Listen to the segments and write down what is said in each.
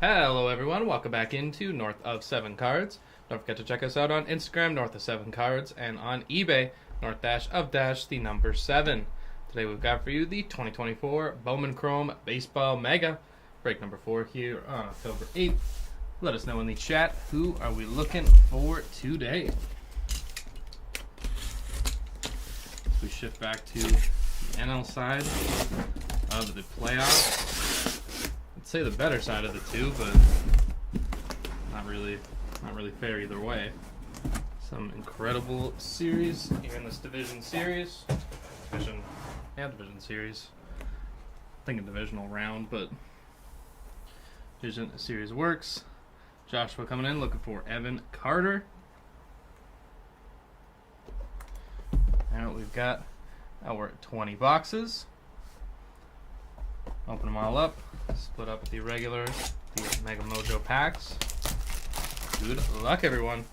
Hello everyone, welcome back into North of 7 Cards. Don't forget to check us out on Instagram, North of 7 Cards, and on eBay, North-of-the number 7. Today we've got for you the 2024 Bowman Chrome Baseball Mega. Break number 4 here on October 8th. Let us know in the chat, who are we looking for today? As we shift back to the NL side of the playoffs. I'd say the better side of the two, but not really fair either way. Some incredible series here in this division series. Division series. Thinking divisional round, but division series works. Joshua coming in looking for Evan Carter. And we've got our 20 boxes. Open them all up. Split up the regular, the Mega Mojo packs. Good luck, everyone.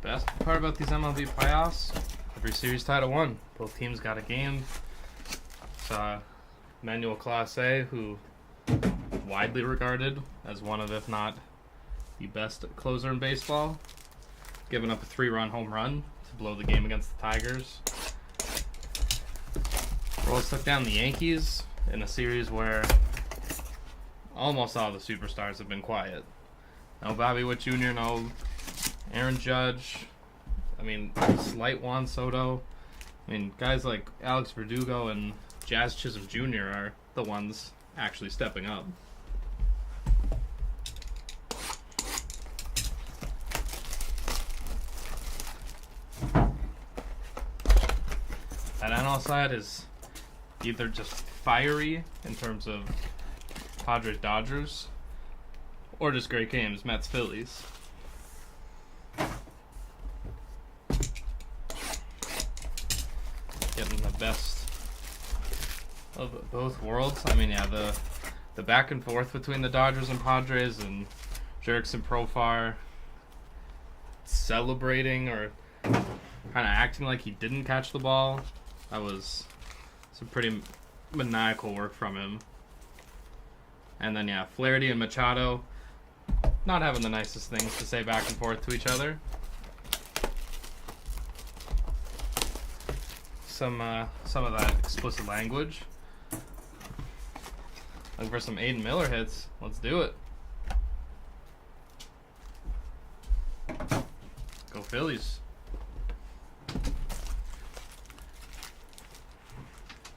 Best part about these MLB playoffs, every series tied at 1. Both teams got a game. Saw Manuel Clase, who widely regarded as one of, if not the best closer in baseball, giving up a 3-run home run to blow the game against the Tigers. Royals took down the Yankees in a series where almost all the superstars have been quiet. No Bobby Witt Jr., no Aaron Judge, slight Juan Soto. Guys like Alex Verdugo and Jazz Chisholm Jr. are the ones actually stepping up. That NL side is either just fiery in terms of Padres Dodgers, or just great games, Mets Phillies. Getting the best of both worlds. The back and forth between the Dodgers and Padres, and Jerks and Profar celebrating or kind of acting like he didn't catch the ball. That was some pretty maniacal work from him. And then Flaherty and Machado not having the nicest things to say back and forth to each other. Some of that explicit language. Looking for some Aiden Miller hits. Let's do it. Go Phillies.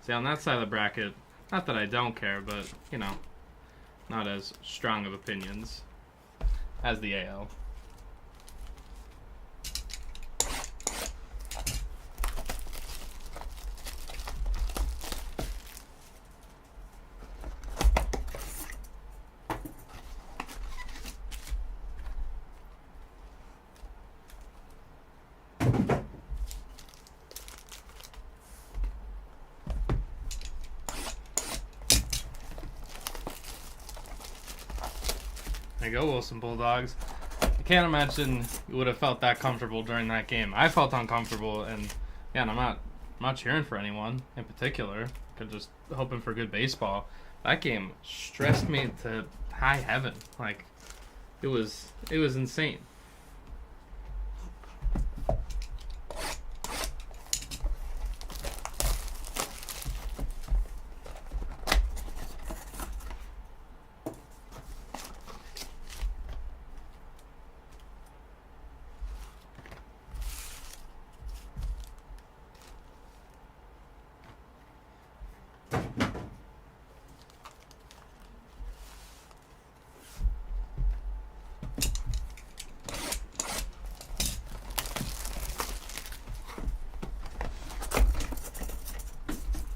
See, on that side of the bracket, not that I don't care, but, not as strong of opinions as the AL. There you go, Wilson Bulldogs. I can't imagine you would have felt that comfortable during that game. I felt uncomfortable, and I'm not cheering for anyone in particular. I'm just hoping for good baseball. That game stressed me to high heaven. It was insane.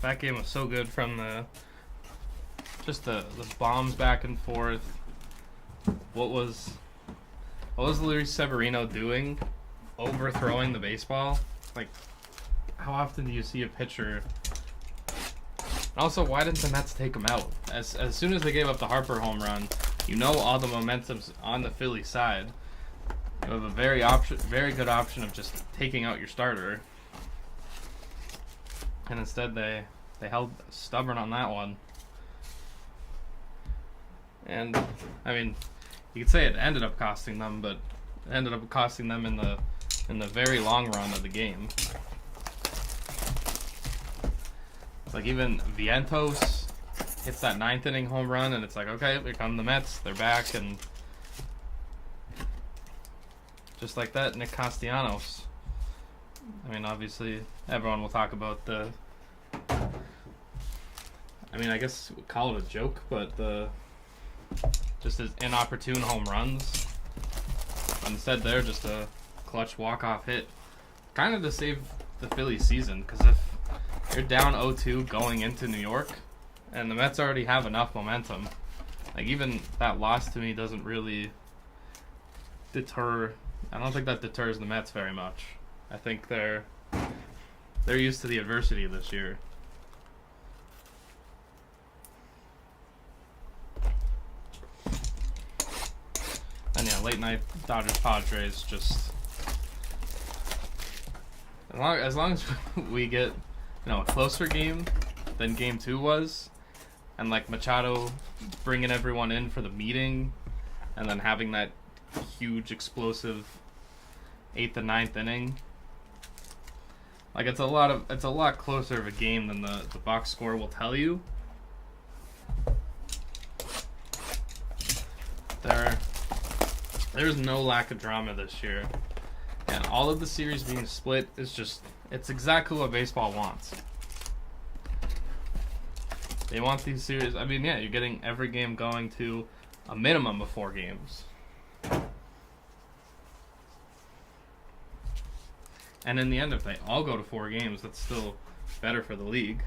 That game was so good from the bombs back and forth. What was Luis Severino doing? Overthrowing the baseball? Like, how often do you see a pitcher? Also, why didn't the Mets take him out? As soon as they gave up the Harper home run, you know all the momentum's on the Philly side. You have a very good option of just taking out your starter. And instead they held stubborn on that one. And I mean, you could say it ended up costing them, but it ended up costing them in the very long run of the game. It's like even Vientos hits that 9th inning home run, and it's like, okay, here come the Mets. They're back, and just like that, Nick Castellanos. I mean, obviously, everyone will talk about the. I mean, I guess we'll call it a joke, but just his inopportune home runs. But instead, they're just a clutch walk-off hit, kind of to save the Phillies season. Because if you're down 0-2 going into New York, and the Mets already have enough momentum, like even that loss to me doesn't really deter. I don't think that deters the Mets very much. I think they're used to the adversity this year. And yeah, late night Dodgers Padres, just as long as we get, a closer game than Game 2 was, and like Machado bringing everyone in for the meeting, and then having that huge explosive 8th and 9th inning. Like it's a lot closer of a game than the box score will tell you. There's no lack of drama this year. And all of the series being split is it's exactly what baseball wants. They want these series. I mean, yeah, you're getting every game going to a minimum of 4 games. And in the end, if they all go to 4 games, that's still better for the league.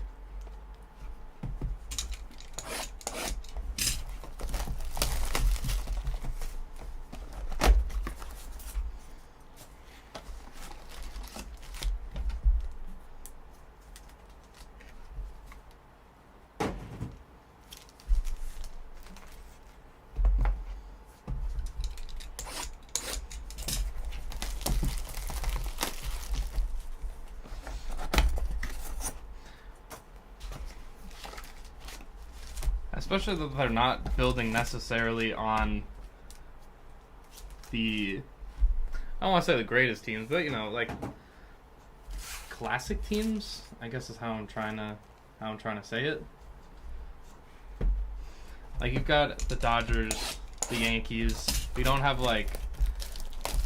Especially that they're not building necessarily on I don't want to say the greatest teams, but like classic teams, I guess is how I'm trying to say it. Like you've got the Dodgers, the Yankees. We don't have like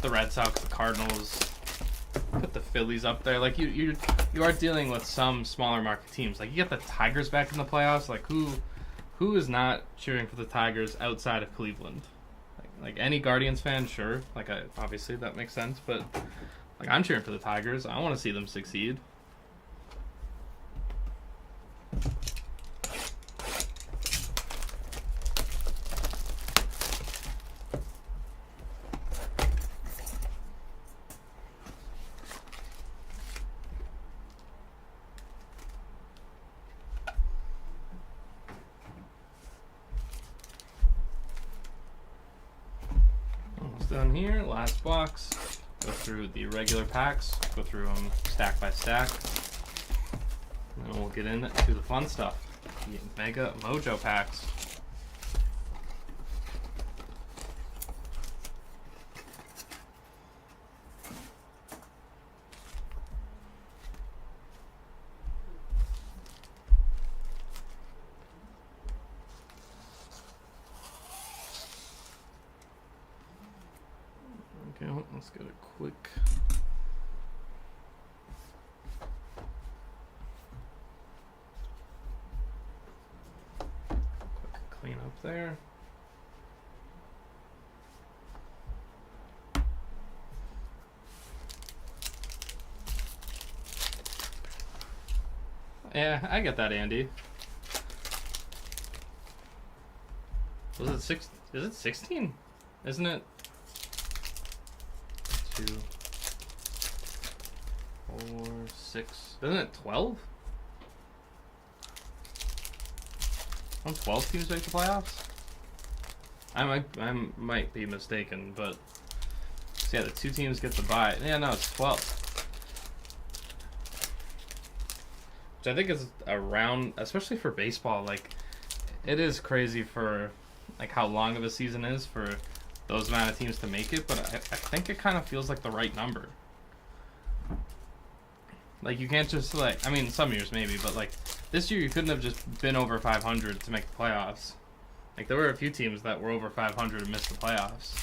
the Red Sox, the Cardinals. Put the Phillies up there. Like you are dealing with some smaller market teams. Like you get the Tigers back in the playoffs. Like who is not cheering for the Tigers outside of Cleveland? Like any Guardians fan, sure. Like obviously that makes sense, but like I'm cheering for the Tigers. I want to see them succeed. Done here, last box. Go through the regular packs, go through them stack by stack, and then we'll get into the fun stuff, the Mega Mojo packs. Okay, let's get a quick clean up there. Yeah, I get that, Andy. Was it 6? Is it 16? Isn't it? 2, 4, 6. 6. Isn't it 12? Don't 12 teams make the playoffs? I might be mistaken, but so yeah, the 2 teams get the bye. Yeah, no, it's 12. Which I think is around, especially for baseball, like, it is crazy for, like, how long of a season is for those amount of teams to make it, but I think it kind of feels like the right number. Like, you can't just, like, I mean, some years maybe, but, like, this year you couldn't have just been over 500 to make the playoffs. Like, there were a few teams that were over 500 and missed the playoffs.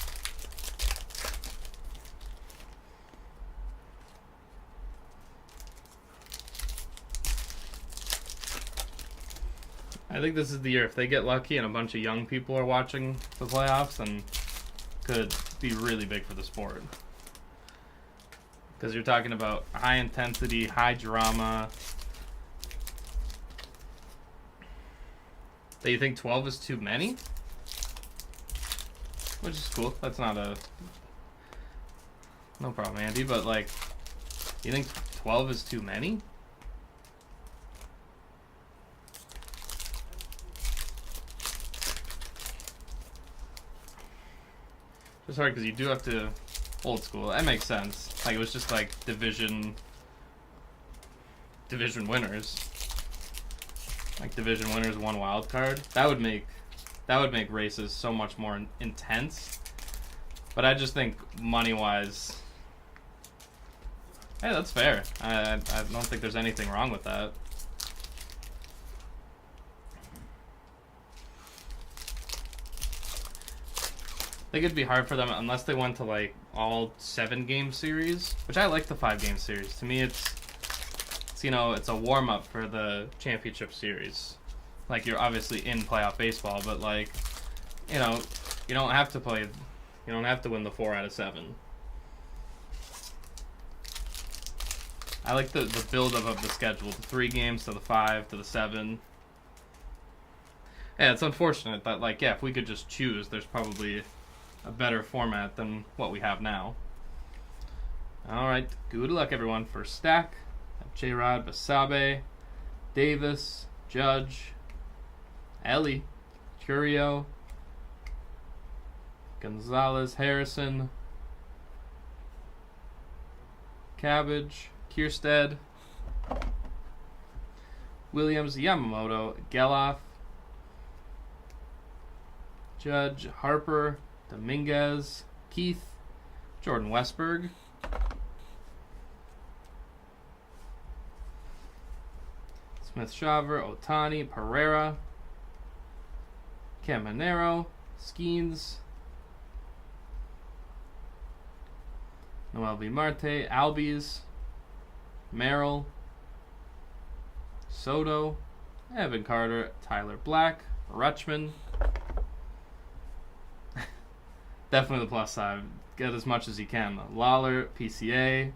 I think this is the year. If they get lucky and a bunch of young people are watching the playoffs, then could be really big for the sport. Because you're talking about high intensity, high drama. Do you think 12 is too many? Which is cool. That's not a... No problem, Andy. But, like, you think 12 is too many? It's hard because you do have to... Old school. That makes sense. Like, it was just, like, division winners. Like, division winners, 1 wild card. That would make races so much more intense. But I just think money-wise... Hey, that's fair. I don't think there's anything wrong with that. I think it'd be hard for them unless they went to, like, all 7-game series, which I like the 5-game series. To me, it's you know, it's a warm-up for the championship series. Like, you're obviously in playoff baseball, but, like, you know, you don't have to play, you don't have to win the 4 out of 7. I like the build-up of the schedule, the 3 games to the 5 to the 7. Yeah, it's unfortunate that, like, yeah, if we could just choose, there's probably a better format than what we have now. Alright, good luck everyone. First stack, J-Rod, Basabe, Davis, Judge, Ellie, Curio, Gonzalez, Harrison, Cabbage, Kierstead, Williams, Yamamoto, Geloff, Judge, Harper, Dominguez, Keith, Jordan Westberg, Smith-Shaver, Otani, Pereira, Caminero, Skeens, Noel V. Marte, Albies, Merrill, Soto, Evan Carter, Tyler Black, Rutschman. Definitely the plus side. Get as much as you can. Lawler, PCA,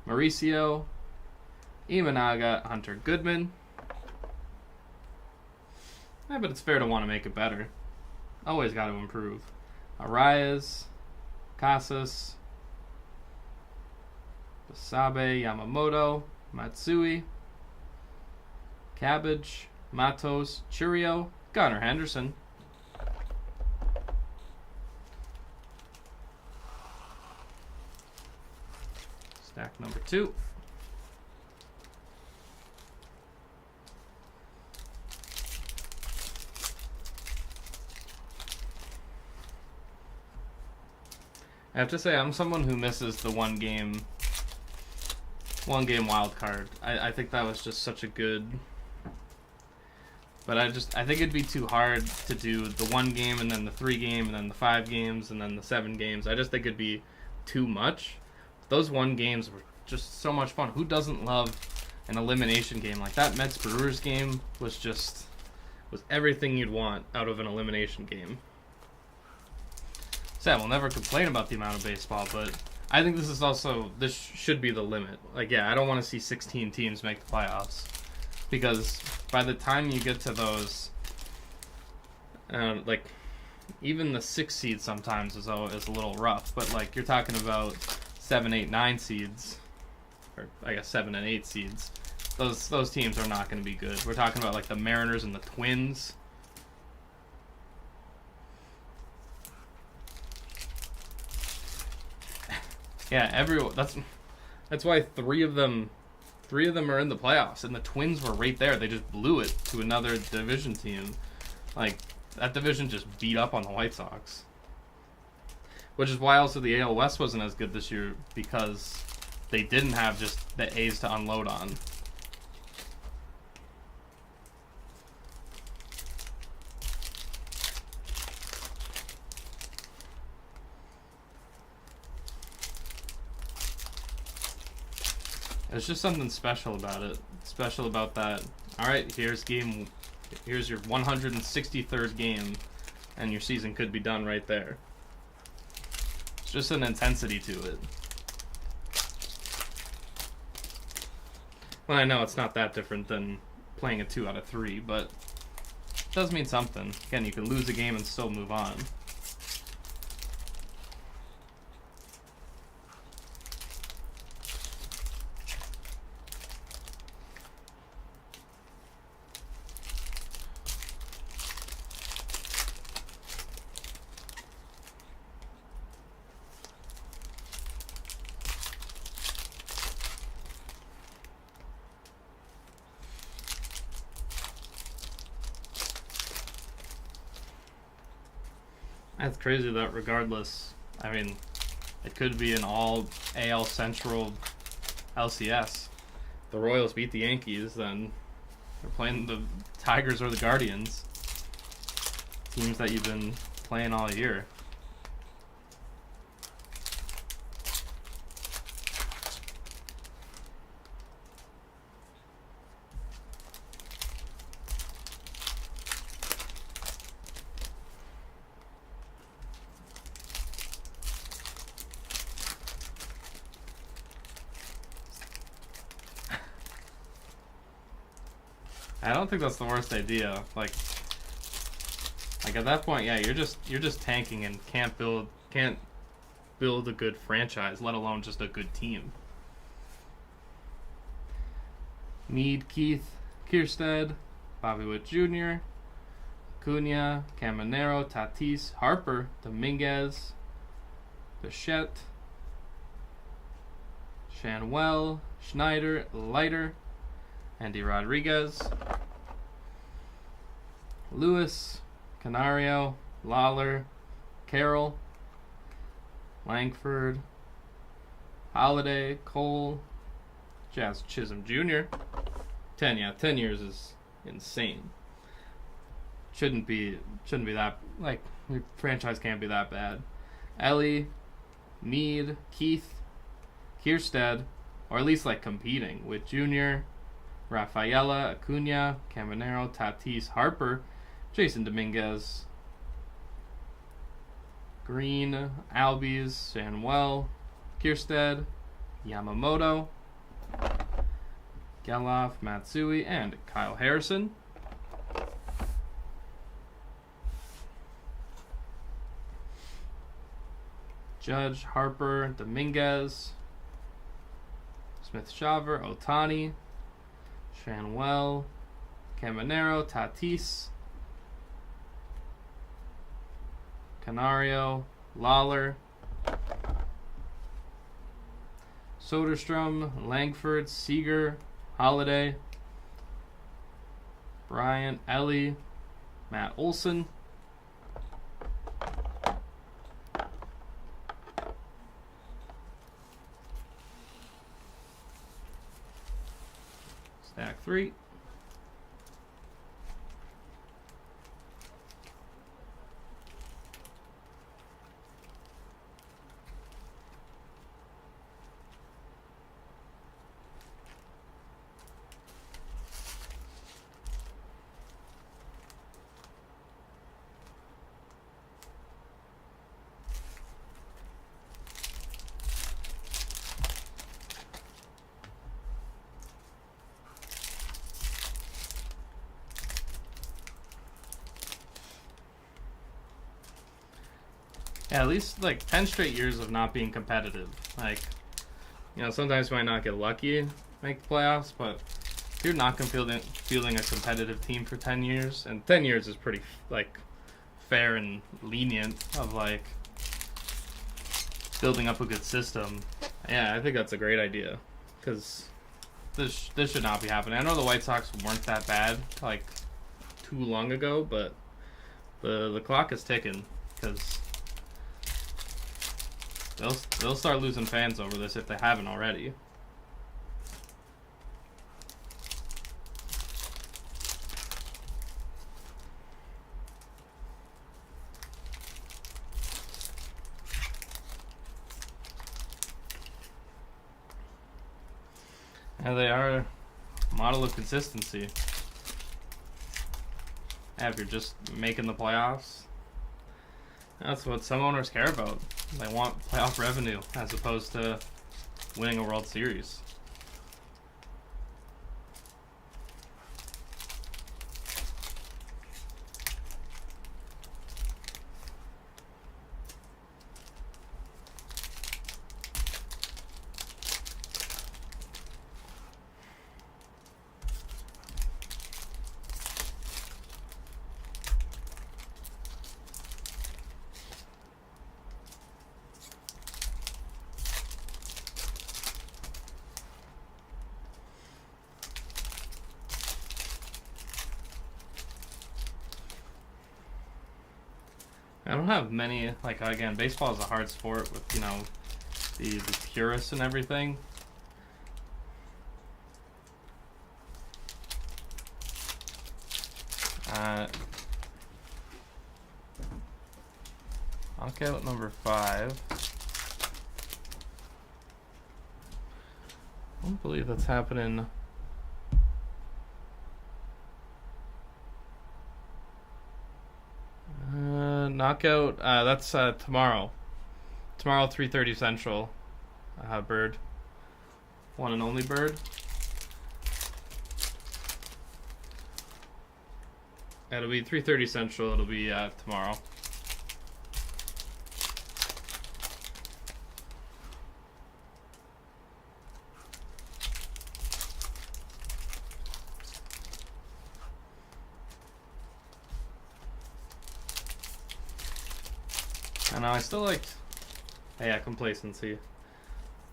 Mauricio, Imanaga, Hunter Goodman. Yeah, but it's fair to want to make it better. Always got to improve. Arias, Casas, Basabe, Yamamoto, Matsui, Cabbage, Matos, Churio, Gunnar Henderson. Stack number 2. I have to say, I'm someone who misses the one game wild card. I think that was just such a good... But I think it'd be too hard to do the 1 game and then the 3 game and then the 5 games and then the 7 games. I just think it'd be too much. Those 1 games were just so much fun. Who doesn't love an elimination game? Like, that Mets-Brewers game was everything you'd want out of an elimination game. So yeah, we'll never complain about the amount of baseball, but I think this should be the limit. Like, yeah, I don't want to see 16 teams make the playoffs, because by the time you get to those, like, even the 6 seeds sometimes is a little rough, but, like, you're talking about 7, 8, 9 seeds. or I guess 7 and 8 seeds. Those teams are not going to be good. We're talking about like the Mariners and the Twins. Yeah, everyone. That's why three of them are in the playoffs, and the Twins were right there. They just blew it to another division team. Like, that division just beat up on the White Sox. Which is why also the AL West wasn't as good this year, because they didn't have just the A's to unload on. There's just something special about it. Special about that. Alright, here's your 163rd game, and your season could be done right there. It's just an intensity to it. Well, I know it's not that different than playing a 2 out of 3, but it does mean something. Again, you can lose a game and still move on. That's crazy that regardless, I mean, it could be an all AL Central LCS. The Royals beat the Yankees, then they're playing the Tigers or the Guardians. Teams that you've been playing all year. I don't think that's the worst idea. Like at that point, yeah, you're just tanking and can't build a good franchise, let alone just a good team. Mead, Keith, Kierstead, Bobby Witt Jr., Acuna, Caminero, Tatis, Harper, Dominguez, Bichette, Shanwell, Schneider, Leiter, Andy Rodriguez, Lewis, Canario, Lawler, Carroll, Langford, Holiday, Cole, Jazz Chisholm Jr. 10 years is insane. Shouldn't be that, like, your franchise can't be that bad. Ellie, Mead, Keith, Kierstead, or at least like competing with Jr., Rafaela, Acuna, Caminero, Tatis, Harper, Jason Dominguez, Green, Albies, Shanwell, Kierstead, Yamamoto, Geloff, Matsui, and Kyle Harrison. Judge, Harper, Dominguez, Smith-Shawver, Ohtani, Shanwell, Caminero, Tatis, Canario, Lawler, Soderstrom, Langford, Seager, Holiday, Bryant, Ellie, Matt Olson, Stack 3. Yeah, at least like 10 straight years of not being competitive. Like, You know, sometimes you might not get lucky, make the playoffs, but if you're not fielding a competitive team for 10 years, and 10 years is pretty, like, fair and lenient of, like, building up a good system. Yeah, I think that's a great idea, because this should not be happening. I know the White Sox weren't that bad, like, too long ago, but the clock is ticking, because they'll start losing fans over this if they haven't already. And they are a model of consistency. If you're just making the playoffs, that's what some owners care about. They want playoff revenue as opposed to winning a World Series. I don't have many, like, again, baseball is a hard sport with, you know, the purists and everything. Knockout number 5. I don't believe that's happening. Knockout, that's tomorrow. Tomorrow, 3:30 Central. Bird. One and only Bird. It'll be 3:30 Central. It'll be tomorrow. I know, I still liked, yeah, complacency.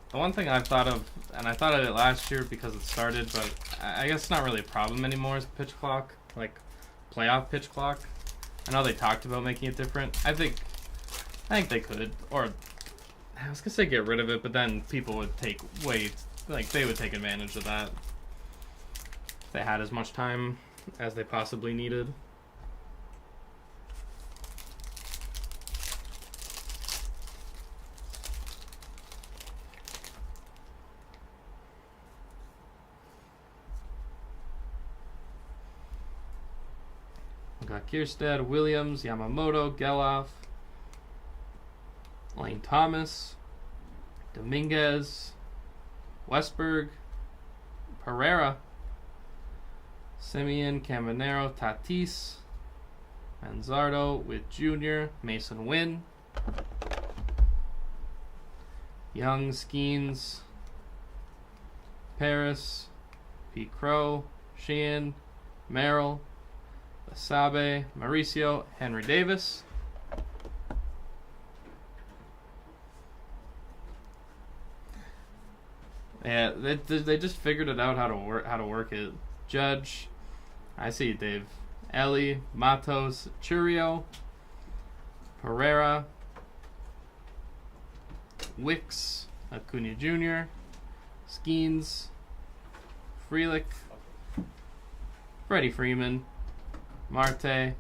The one thing I've thought of, and I thought of it last year because it started, but I guess it's not really a problem anymore, is pitch clock, like playoff pitch clock. I know they talked about making it different. I think they could, or I was gonna say get rid of it, but then people would take they would take advantage of that if they had as much time as they possibly needed. Got Kierstead, Williams, Yamamoto, Geloff, Lane Thomas, Dominguez, Westberg, Pereira, Simeon, Caminero, Tatis, Manzardo with Jr., Mason Wynn, Young, Skeens, Paris, Pete Crow, Sheehan, Merrill, Sabe, Mauricio, Henry Davis. Yeah, they just figured it out how to work it. Judge, I see Dave. Ellie, Matos, Churio, Pereira, Wicks, Acuna Jr., Skeens, Frelick, Freddie Freeman, Marte,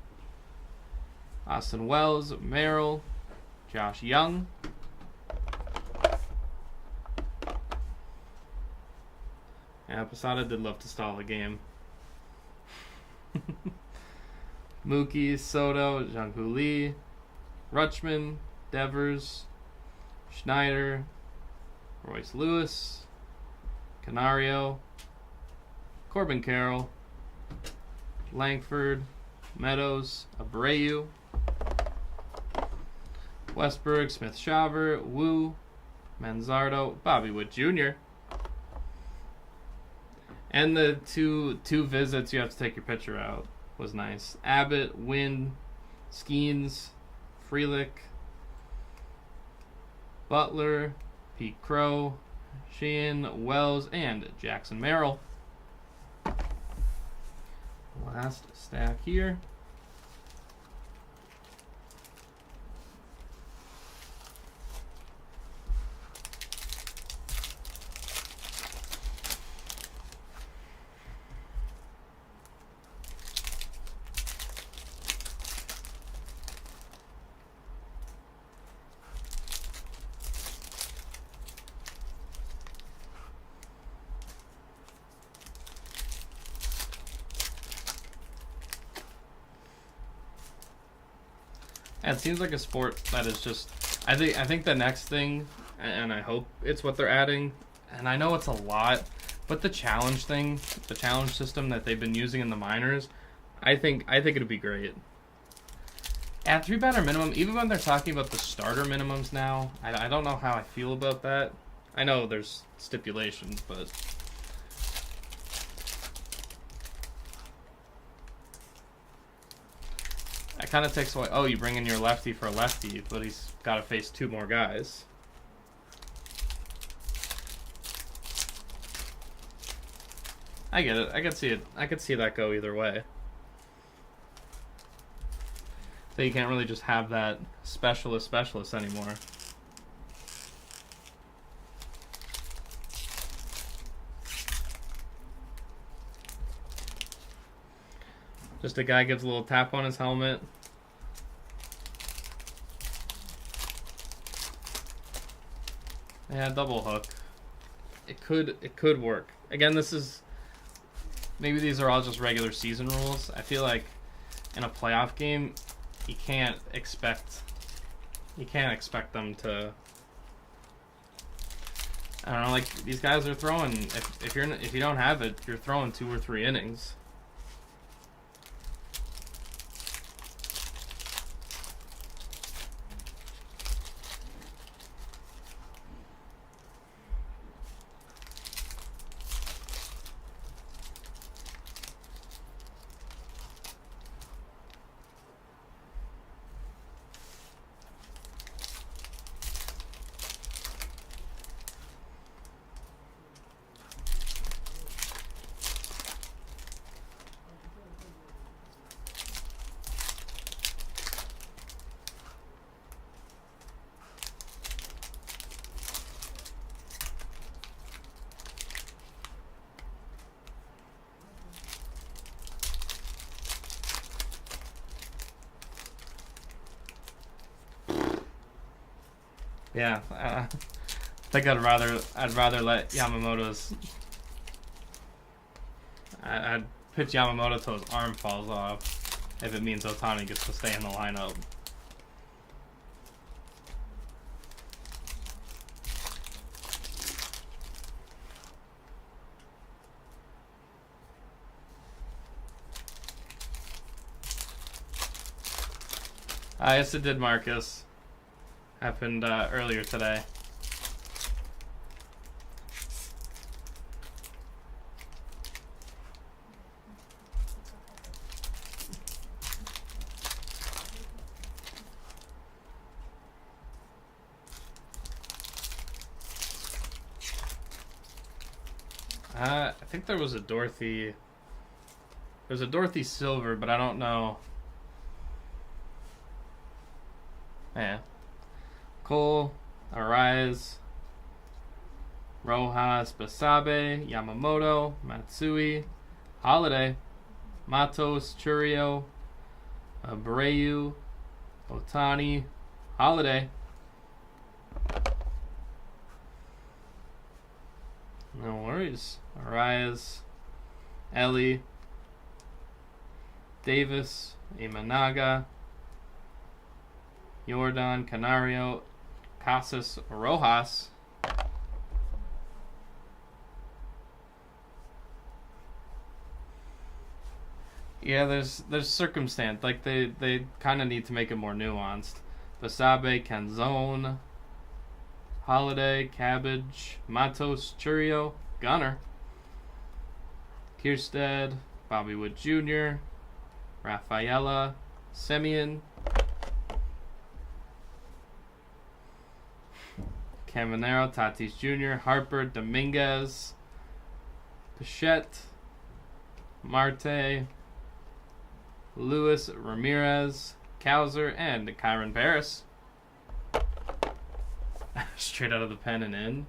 Austin Wells, Merrill, Josh Young, yeah, Posada did love to stall the game. Mookie, Soto, Zhang Lee, Rutschman, Devers, Schneider, Royce Lewis, Canario, Corbin Carroll, Langford, Meadows, Abreu, Westberg, Smith-Shawver, Wu, Manzardo, Bobby Wood Jr. And the two visits you have to take your pitcher out was nice. Abbott, Wynn, Skeens, Frelick, Butler, Pete Crow, Sheehan, Wells, and Jackson Merrill. Last stack here. It seems like a sport that is just. I think the next thing, and I hope it's what they're adding, and I know it's a lot, but the challenge thing, the challenge system that they've been using in the minors, I think it'd be great. At 3-batter minimum, even when they're talking about the starter minimums now, I don't know how I feel about that. I know there's stipulations, but. It kind of takes away, oh, you bring in your lefty for a lefty, but he's got to face 2 more guys. I get it. I could see it. I could see that go either way. So you can't really just have that specialist anymore. Just a guy gives a little tap on his helmet. Yeah, double hook. It could work. Again, this is maybe these are all just regular season rules. I feel like in a playoff game, you can't expect them to. I don't know, like these guys are throwing. If you don't have it, you're throwing 2 or 3 innings. Yeah, I think I'd rather let Yamamoto's. I'd pitch Yamamoto till his arm falls off, if it means Ohtani gets to stay in the lineup. Yes, it did, Marcus. Happened earlier today. I think there was a Dorothy. There's a Dorothy Silver, but I don't know. Yeah. Cole, Arise, Rojas, Basabe, Yamamoto, Matsui, Holiday, Matos, Churio, Abreu, Ohtani, Holiday. No worries. Arias, Ellie, Davis, Imanaga, Jordan, Canario, Casas, Rojas. Yeah, there's circumstance. Like they kind of need to make it more nuanced. Basabe, Canzone, Holiday, Cabbage, Matos, Churio, Gunner, Kierstead, Bobby Wood Jr., Rafaela, Semyon, Caminero, Tatis Jr., Harper, Dominguez, Pichette, Marte, Luis Ramirez, Cowser, and Kyron Paris. Straight out of the pen and in.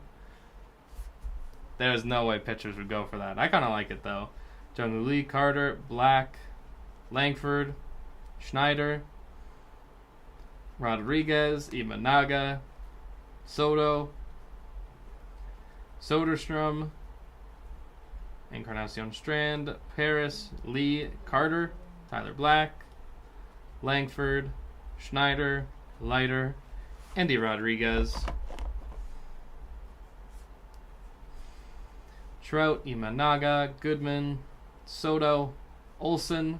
There's no way pitchers would go for that. I kind of like it, though. Jung Lee, Carter, Black, Langford, Schneider, Rodriguez, Imanaga, Soto, Soderstrom, Encarnacion Strand, Paris, Lee, Carter, Tyler Black, Langford, Schneider, Leiter, Andy Rodriguez, Trout, Imanaga, Goodman, Soto, Olson,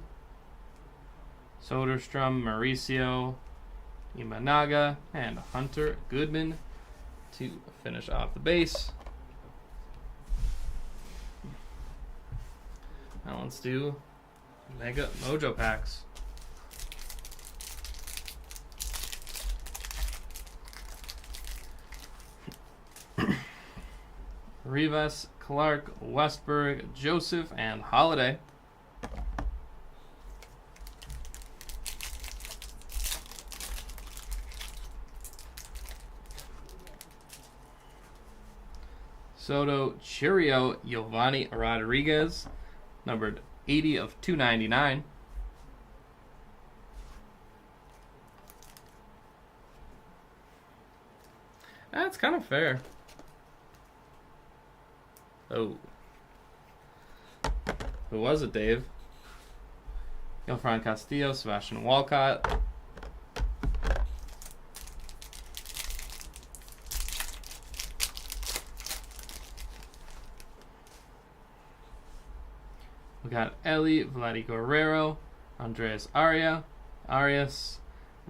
Soderstrom, Mauricio, Imanaga, and Hunter Goodman to finish off the base. Now let's do Mega Mojo Packs. Rivas, Clark, Westberg, Joseph, and Holiday. Soto, Churio, Giovanni Rodriguez, numbered 80 of 299. That's kind of fair. Oh. Who was it, Dave? Gilfran Castillo, Sebastian Walcott. We got Ellie, Vladdy Guerrero, Andreas Arias,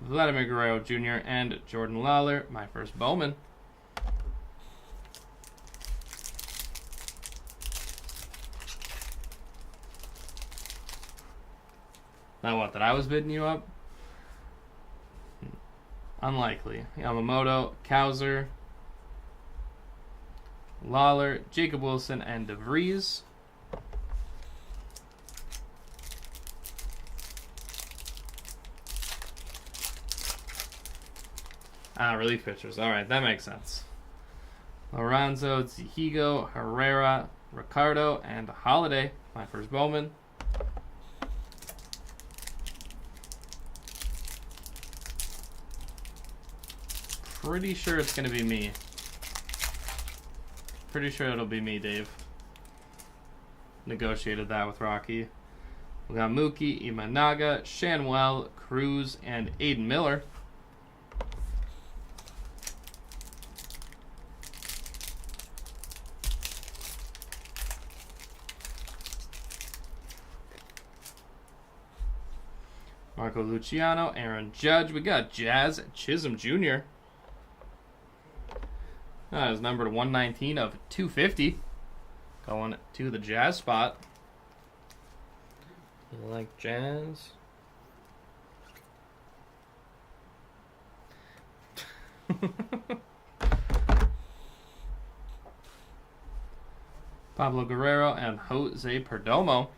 Vladimir Guerrero Jr., and Jordan Lawler, my first Bowman. Now what, that I was bidding you up? Unlikely. Yamamoto, Cowser, Lawler, Jacob Wilson, and DeVries. Relief pitchers. Alright, that makes sense. Lorenzo, Zihigo, Herrera, Ricardo, and Holiday, my first Bowman. Pretty sure it's going to be me. Pretty sure it'll be me, Dave. Negotiated that with Rocky. We got Mookie, Imanaga, Shanwell, Cruz, and Aiden Miller. Marco Luciano, Aaron Judge. We got Jazz Chisholm Jr. That is numbered 119 of 250. Going to the Jazz spot. You like Jazz? Pablo Guerrero and Jose Perdomo.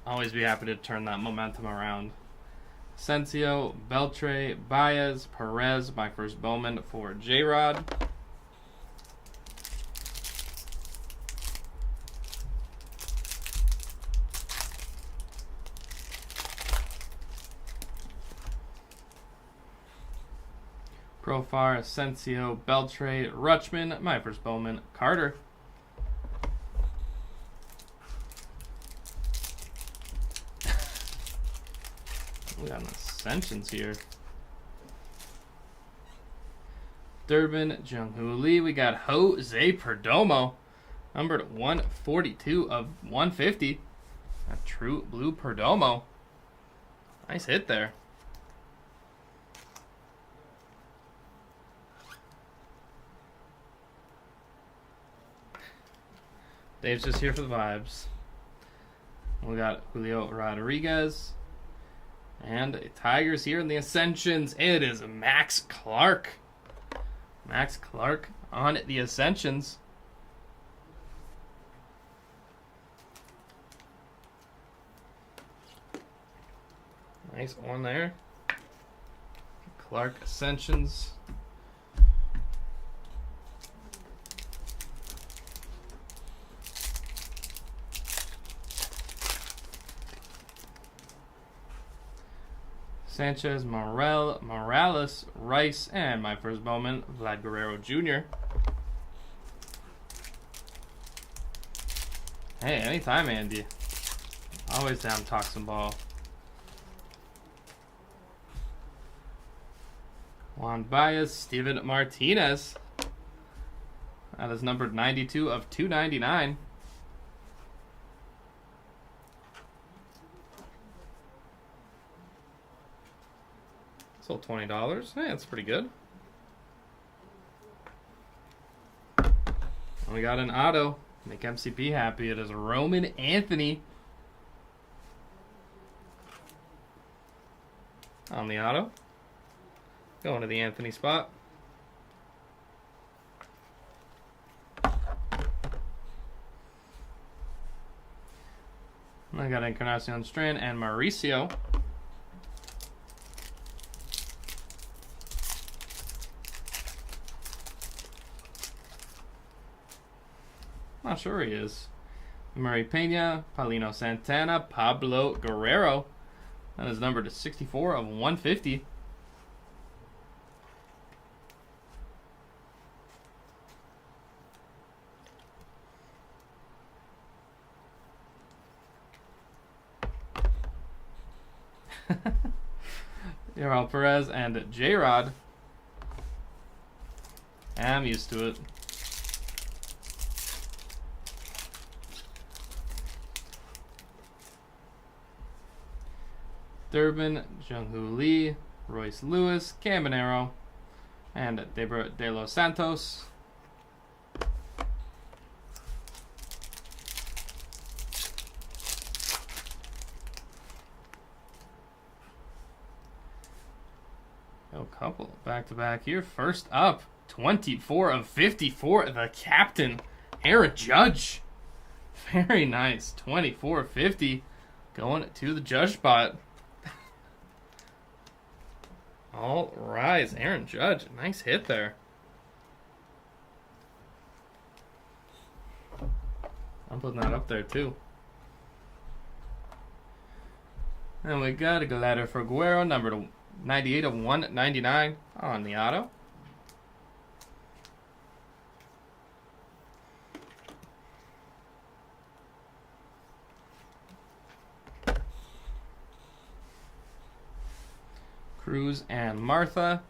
Always be happy to turn that momentum around. Asensio, Beltre, Baez, Perez, my first Bowman for J-Rod. Profar, Asensio, Beltre, Rutschman, my first Bowman, Carter. We got Ascensions here. Durbin, Jung-Hoo Lee. We got Jose Perdomo, numbered 142 of 150. A true blue Perdomo. Nice hit there. Dave's just here for the vibes. We got Julio Rodriguez. And Tigers here in the Ascensions. It is Max Clark. Max Clark on the Ascensions. Nice one there. Clark Ascensions. Sanchez, Morales, Rice, and my first Bowman, Vlad Guerrero Jr. Hey, anytime, Andy. Always down to talk some ball. Juan Baez, Steven Martinez. That is numbered 92 of 299. Sold $20. Hey, that's pretty good. And we got an auto. Make MCP happy. It is Roman Anthony on the auto. Going to the Anthony spot. I got Encarnacion Strand and Mauricio. Not sure he is. Murray Pena, Paulino Santana, Pablo Guerrero. That is numbered to 64 of 150. Yoel Perez and J-Rod. I'm used to it. Durbin, Jung-Hoo Lee, Royce Lewis, Caminero, and De Los Santos. A couple back-to-back here. First up, 24 of 54, the captain, Aaron Judge. Very nice, 24 of 50, going to the Judge spot. All rise, Aaron Judge. Nice hit there. I'm putting that up there too. And we got a glider for Guerrero, number 98 of 199 on the auto. Cruz and Martha.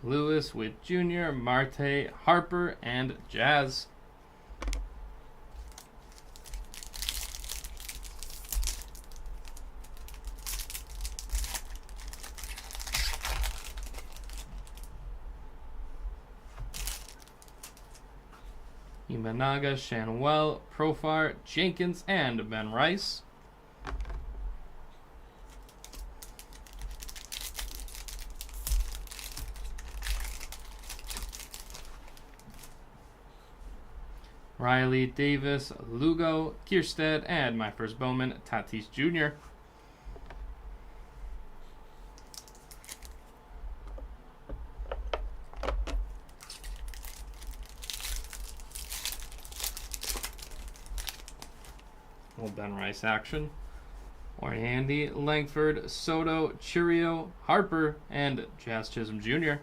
Lewis with Junior, Marte, Harper, and Jazz. Imanaga, Shanwell, Profar, Jenkins, and Ben Rice. Riley, Davis, Lugo, Kierstead, and my first Bowman, Tatis Jr. Old Ben Rice action. Orhandy, Langford, Soto, Churio, Harper, and Jazz Chisholm Jr.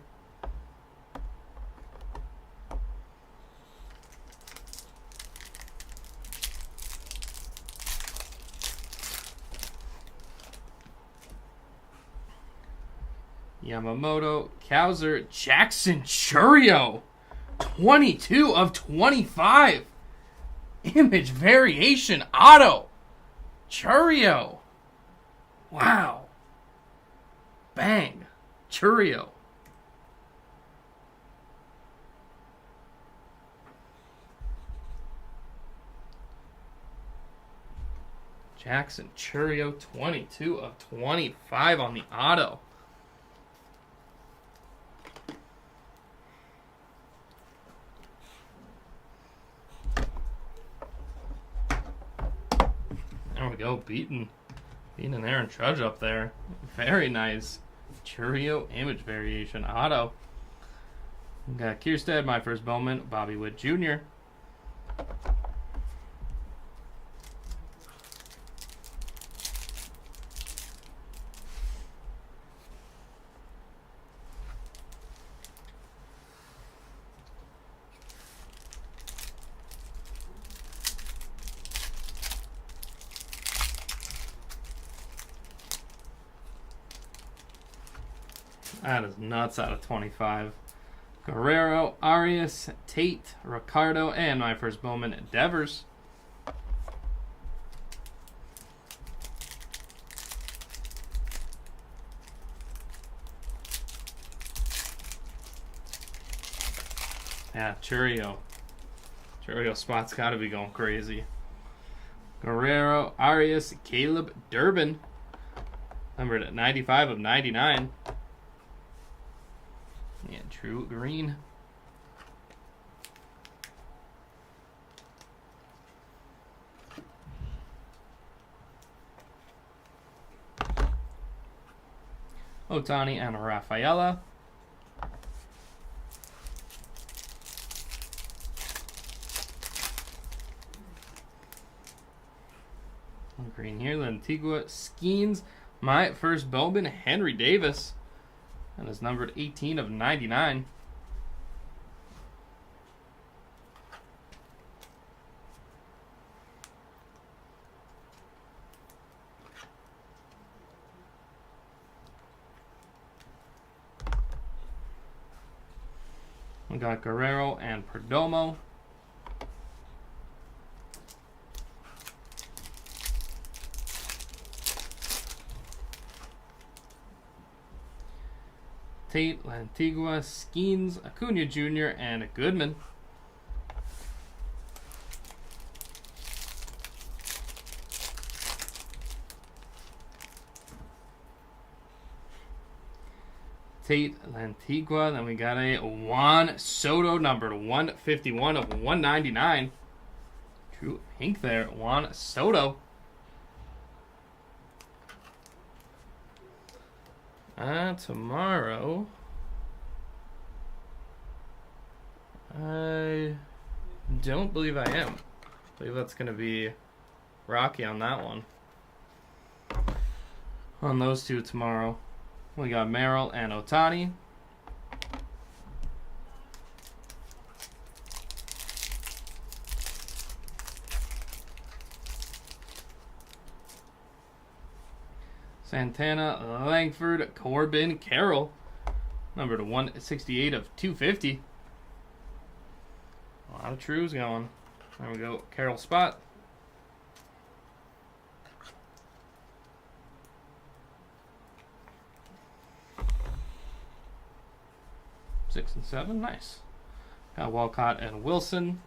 Yamamoto, Kowser, Jackson Chourio. 22 of 25. Image variation auto. Chourio. Wow. Bang. Chourio. Jackson Chourio, 22 of 25 on the auto. There we go, beating an Aaron Trudge up there. Very nice. Chourio image variation auto. We got Kierstead, my first Bowman, Bobby Witt Jr. That is nuts out of 25. Guerrero, Arias, Tate, Ricardo, and my first Bowman, Devers. Yeah, Chourio. Chourio spot's got to be going crazy. Guerrero, Arias, Caleb, Durbin. Numbered at 95 of 99. Yeah, true green. Ohtani and Rafaela. Green here, Lantigua, Skeens. My first Bowman, Henry Davis. And is numbered 18 of 99. We got Guerrero and Perdomo. Tate, Lantigua, Skeens, Acuna Jr., and Goodman. Tate, Lantigua. Then we got a Juan Soto, numbered 151 of 199. True pink there, Juan Soto. Tomorrow, I don't believe I am. I believe that's going to be Rocky on that one. On those two tomorrow. We got Merrill and Ohtani. Santana, Langford, Corbin, Carroll. Numbered 168 of 250. A lot of trues going. There we go. Carroll spot. Six and seven. Nice. Got Walcott and Wilson.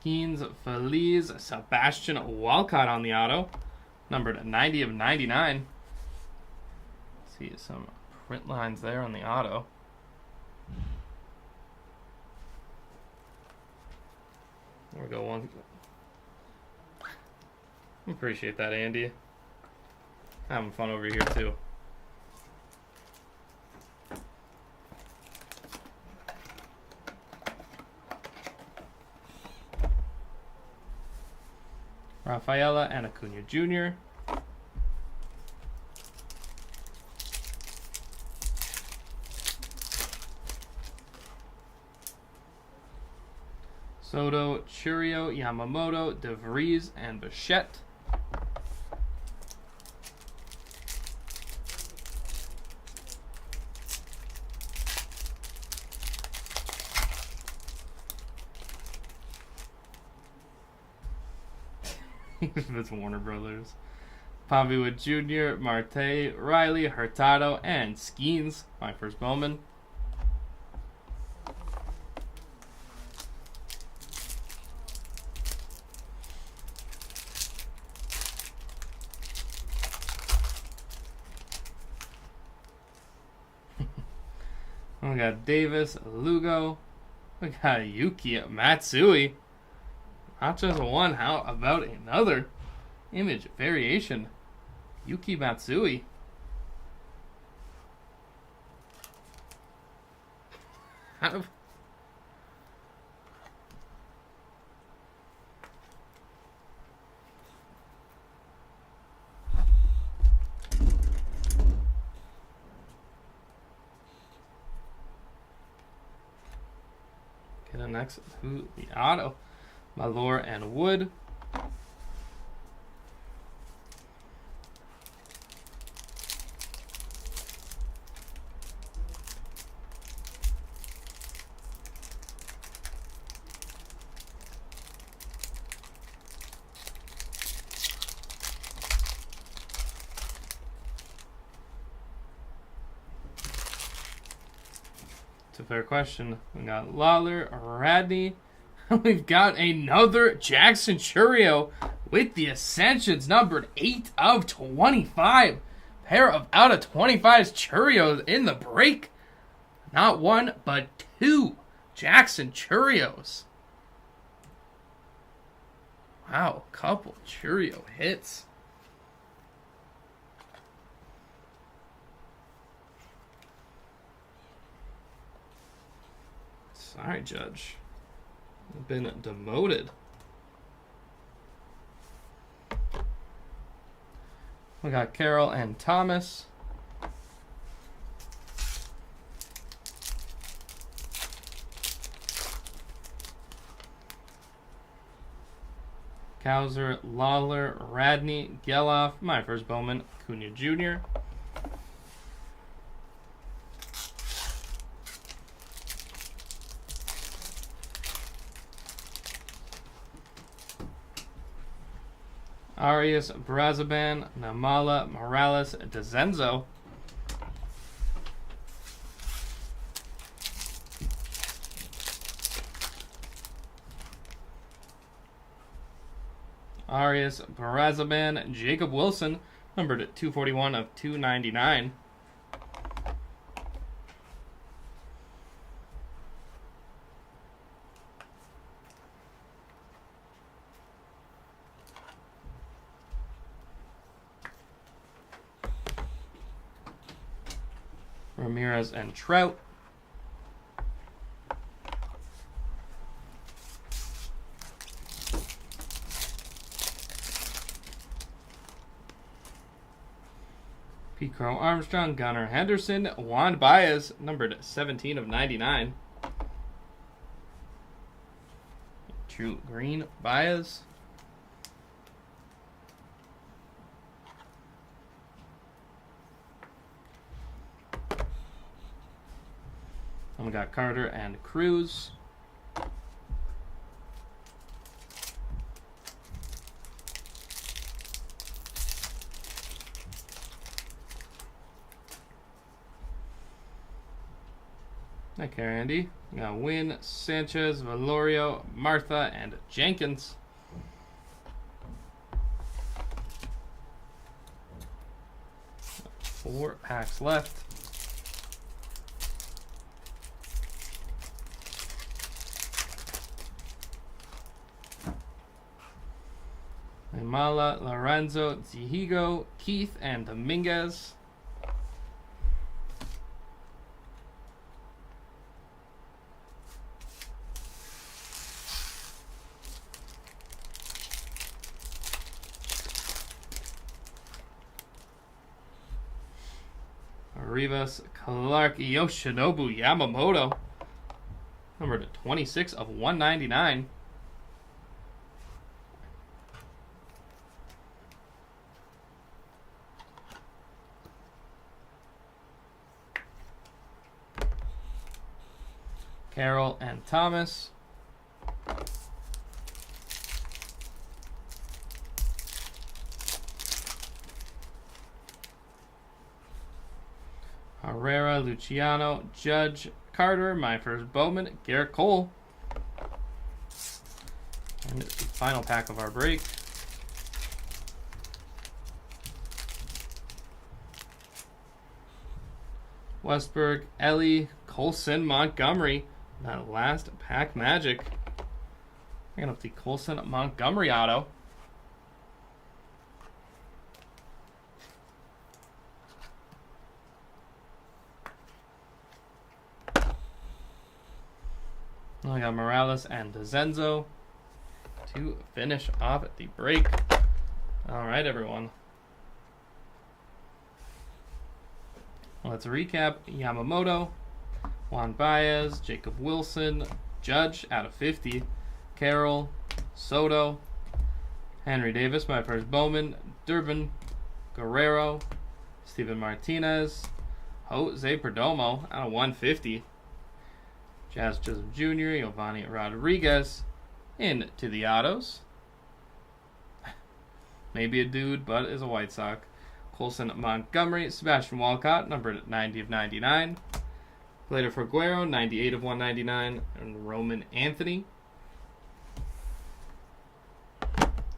Skeens, Feliz, Sebastian Walcott on the auto. Numbered 90 of 99. See some print lines there on the auto. There we go. One. Appreciate that, Andy. Having fun over here, too. Rafaela and Acuna Jr. Soto, Churio, Yamamoto, DeVries, and Bichette. It's Warner Brothers. Paviwood Jr., Marte, Riley, Hurtado, and Skeens. My first Bowman. We got Davis, Lugo. We got Yuki Matsui. Not just one, how about another? Image variation. Yuki Matsui. Get the next to the auto. Malor and Wood. It's a fair question. We got Lawler, Radney. We've got another Jackson Churio with the Ascensions, numbered 8 of 25. Pair of out of 25s Churios in the break. Not one, but 2 Jackson Churios. Wow, couple Churio hits. Sorry, Judge. I've been demoted. We got Carroll and Thomas. Kowser, Lawler, Radney, Geloff. My first Bowman, Cunha Jr. Arias, Brazaban, Namala, Morales, DeZenzo. Arias, Brazaban, Jacob Wilson, numbered at 241 of 299. Ramirez and Trout. Pete Crow Armstrong, Gunnar Henderson, Juan Baez, numbered 17 of 99. True green Baez. And we got Carter and Cruz. Okay, Andy. We got Wynn, Sanchez, Valorio, Martha, and Jenkins. Four packs left. Mala, Lorenzo, Zihigo, Keith, and Dominguez. Rivas, Clark, Yoshinobu, Yamamoto. Numbered 26 of 199. Carroll, and Thomas. Herrera, Luciano, Judge, Carter, my first Bowman, Garrett Cole. And it's the final pack of our break. Westberg, Ellie, Colson, Montgomery. That last pack magic. Picking up the Colson Montgomery auto. I got Morales and DeZenzo to finish off the break. All right, everyone. Let's recap. Yamamoto, Juan Baez, Jacob Wilson, Judge out of 50, Carroll, Soto, Henry Davis, my first Bowman, Durbin, Guerrero, Steven Martinez, Jose Perdomo out of 150, Jazz Joseph Jr., Giovanni Rodriguez into the autos. Maybe a dude, but is a White Sox. Colson Montgomery, Sebastian Walcott, numbered 90 of 99. Later for Guerrero, 98 of 199. And Roman Anthony.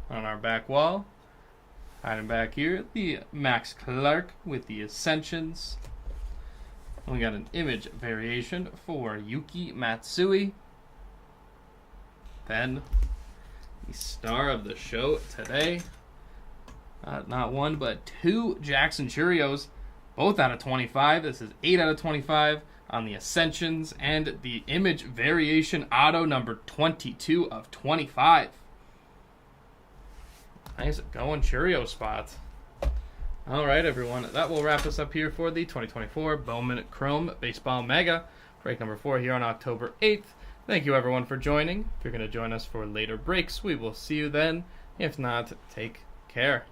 On our back wall, hiding back here, the Max Clark with the Ascensions. We got an image variation for Yuki Matsui. Then, the star of the show today. Not one, but two Jackson Churios, both out of 25. This is 8 out of 25 on the Ascensions and the image variation auto number 22 of 25. Nice going Churio spots. All right, everyone. That will wrap us up here for the 2024 Bowman Chrome Baseball Mega. Break number 4 here on October 8th. Thank you, everyone, for joining. If you're going to join us for later breaks, we will see you then. If not, take care.